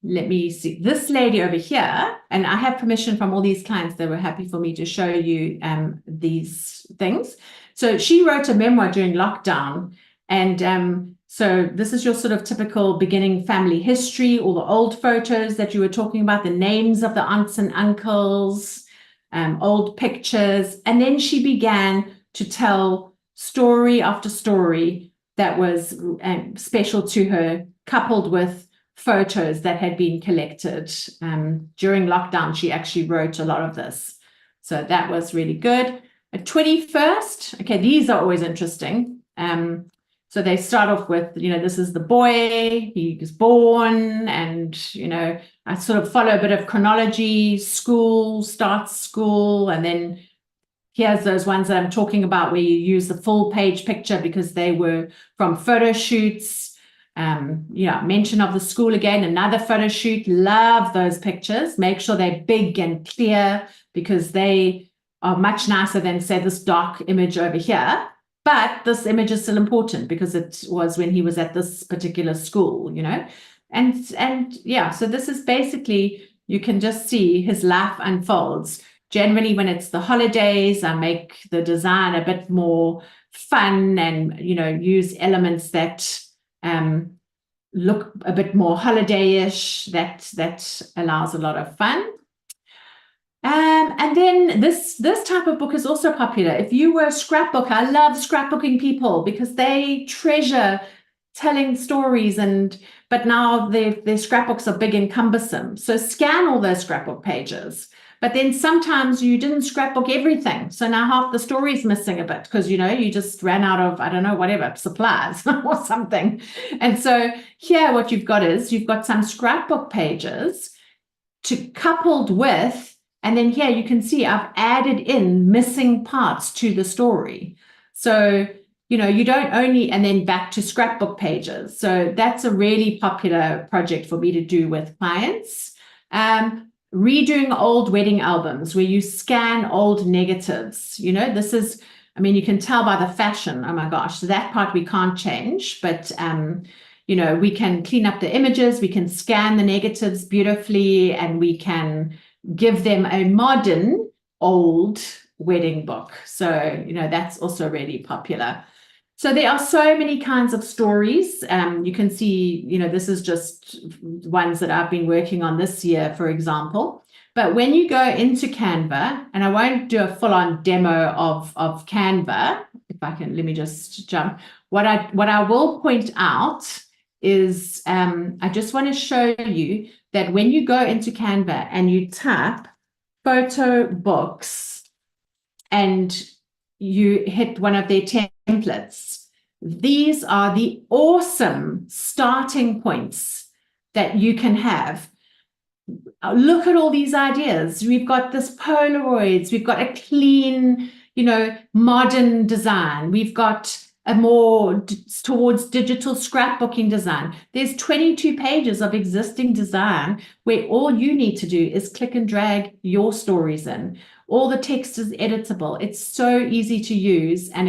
Let me see this lady over here, and I have permission from all these clients. They were happy for me to show you these things. So she wrote a memoir during lockdown, and so this is your sort of typical beginning family history, all the old photos that you were talking about, the names of the aunts and uncles, old pictures. And then she began to tell story after story that was special to her, coupled with photos that had been collected. During lockdown, she actually wrote a lot of this. So that was really good. A 21st, okay, these are always interesting. So they start off with, this is the boy, he was born, and, I sort of follow a bit of chronology, starts school, and then here's those ones that I'm talking about where you use the full page picture because they were from photo shoots. Mention of the school again, another photo shoot. Love those pictures. Make sure they're big and clear because they are much nicer than, say, this dark image over here. But this image is still important because it was when he was at this particular school, and yeah, so this is basically, you can just see his life unfolds. Generally, when it's the holidays, I make the design a bit more fun and, use elements that look a bit more holiday-ish, that allows a lot of fun. And then this type of book is also popular. If you were a scrapbooker, I love scrapbooking people because they treasure telling stories, but now their scrapbooks are big and cumbersome. So scan all those scrapbook pages. But then sometimes you didn't scrapbook everything. So now half the story is missing a bit because, you just ran out of, I don't know, whatever, supplies or something. And so here what you've got some scrapbook pages coupled with, and then here you can see I've added in missing parts to the story. So, you don't only, and then back to scrapbook pages. So that's a really popular project for me to do with clients. Redoing old wedding albums where you scan old negatives. This is, you can tell by the fashion. Oh my gosh. So that part we can't change, but, we can clean up the images. We can scan the negatives beautifully, and we can give them a modern old wedding book. So, that's also really popular. So there are so many kinds of stories. You can see, this is just ones that I've been working on this year, for example. But when you go into Canva, and I won't do a full-on demo of Canva, if I can, let me just jump. What I will point out is I just want to show you that when you go into Canva and you tap photo books and you hit one of their templates, these are the awesome starting points that you can have. Look at all these ideas. We've got this Polaroids, we've got a clean, modern design. We've got towards digital scrapbooking design. There's 22 pages of existing design where all you need to do is click and drag your stories in. All the text is editable. It's so easy to use, and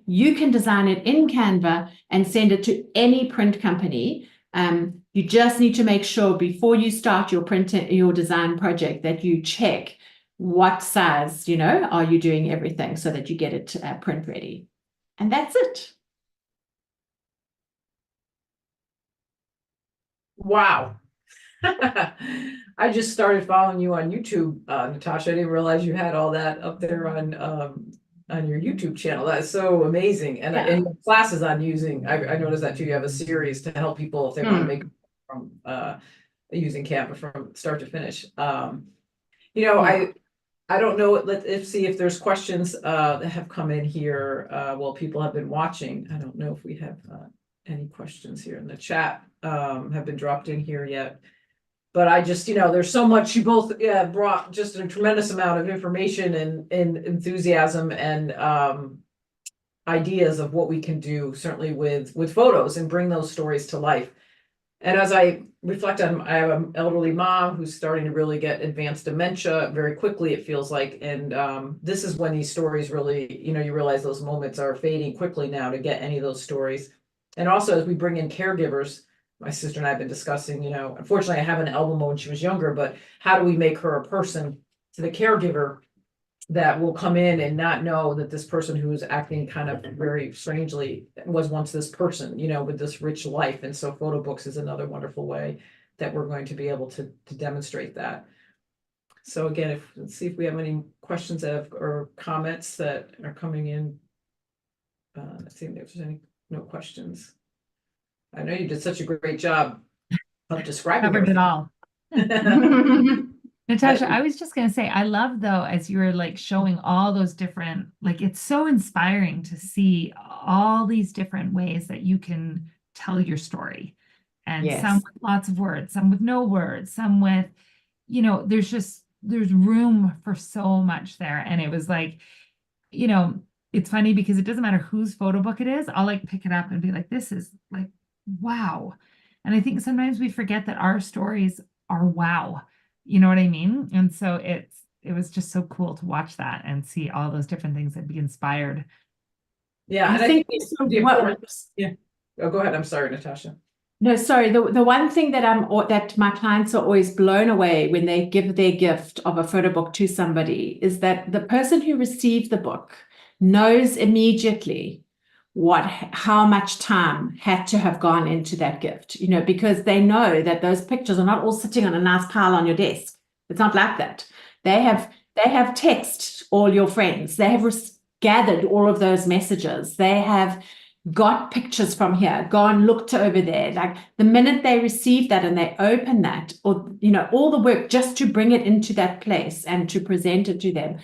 you can design it in Canva and send it to any print company. You just need to make sure before you start your design project that you check what size, are you doing everything so that you get it print ready. And that's it. Wow. I just started following you on YouTube, Natasha. I didn't realize you had all that up there on your YouTube channel. That's so amazing. And in the classes I'm using, I noticed that too. You have a series to help people if they want to make from using Canva from start to finish. I don't know. Let's see if there's questions that have come in here while people have been watching. I don't know if we have any questions here in the chat have been dropped in here yet. But I just, there's so much. You both brought just a tremendous amount of information and enthusiasm and ideas of what we can do, certainly with photos and bring those stories to life. And as I reflect on, I have an elderly mom who's starting to really get advanced dementia very quickly, it feels like. And this is when these stories really, you realize those moments are fading quickly now to get any of those stories. And also as we bring in caregivers, my sister and I have been discussing, unfortunately I have an album when she was younger, but how do we make her a person to the caregiver that will come in and not know that this person who is acting kind of very strangely was once this person, with this rich life. And so photo books is another wonderful way that we're going to be able to demonstrate that. So again, let's see if we have any questions or comments that are coming in. Let's see if there's no questions. I know you did such a great job of describing Covered it all. Natasha, I I was just going to say, I love though, as you were like showing all those different, it's so inspiring to see all these different ways that you can tell your story. And some with lots of words, some with no words, some with, there's room for so much there. And it was like, it's funny because it doesn't matter whose photo book it is. I'll pick it up and be like, this is wow. And I think sometimes we forget that our stories are wow. You know what I mean? And so it was just so cool to watch that and see all those different things that be inspired. Yeah, and I think Oh, go ahead. I'm sorry, Natasha. No, sorry. The one thing that my clients are always blown away when they give their gift of a photo book to somebody is that the person who received the book knows immediately how much time had to have gone into that gift, because they know that those pictures are not all sitting on a nice pile on your desk. It's not like that. They have texted all your friends. They have gathered all of those messages. They have got pictures from here, gone, looked over there. Like the minute they receive that and they open that, or, all the work just to bring it into that place and to present it to them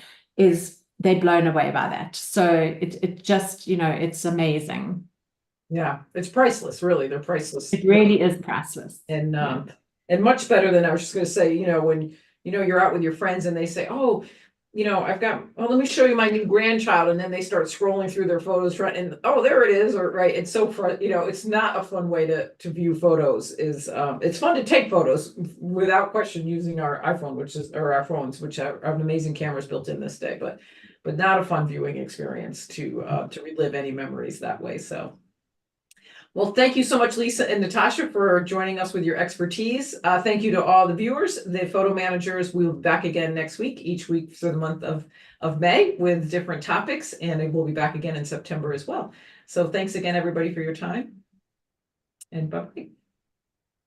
they're blown away by that. So it just, it's amazing. Yeah, it's priceless, really. They're priceless. It really is priceless. And much better than I was just going to say, when, you're out with your friends and they say, oh, let me show you my new grandchild. And then they start scrolling through their photos and, oh, there it is. Or right. It's so fun. It's not a fun way to view photos it's fun to take photos without question using our iPhone, or our phones, which have amazing cameras built in this day, but not a fun viewing experience to relive any memories that way. So, well, thank you so much, Lisa and Natasha, for joining us with your expertise. Thank you to all the viewers, the photo managers. We'll be back again next week, each week for the month of May with different topics, and we'll be back again in September as well. So thanks again, everybody, for your time, and bye-bye.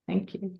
Thank you.